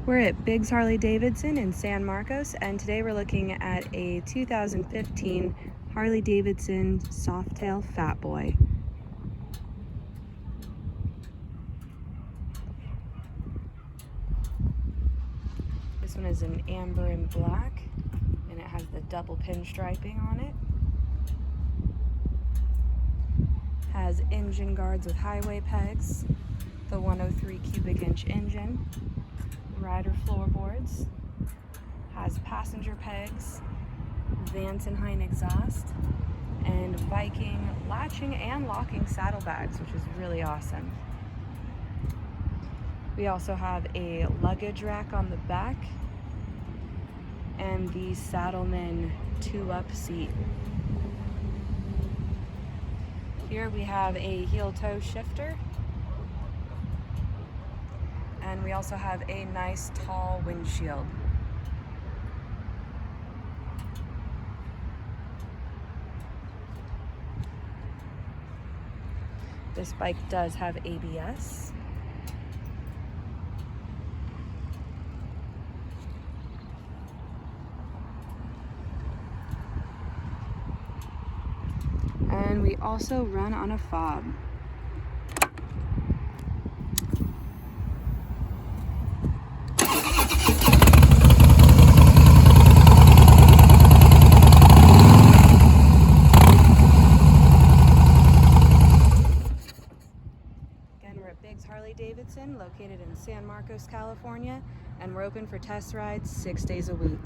We're at Biggs Harley Davidson in San Marcos, and today we're looking at a 2015 Harley-Davidson Softail Fat Boy. This one is in amber and black, and it has the double pinstriping on it. Has engine guards with highway pegs, the 103 cubic inch engine, rider floorboards, has passenger pegs, Vance and Hine exhaust, and Viking latching and locking saddlebags, which is really awesome. We also have a luggage rack on the back and the Saddleman 2-up seat. Here we have a heel toe shifter, and we also have a nice tall windshield. This bike does have ABS. And we also run on a fob. Again, we're at Biggs Harley Davidson, located in San Marcos, California, and we're open for test rides 6 days a week.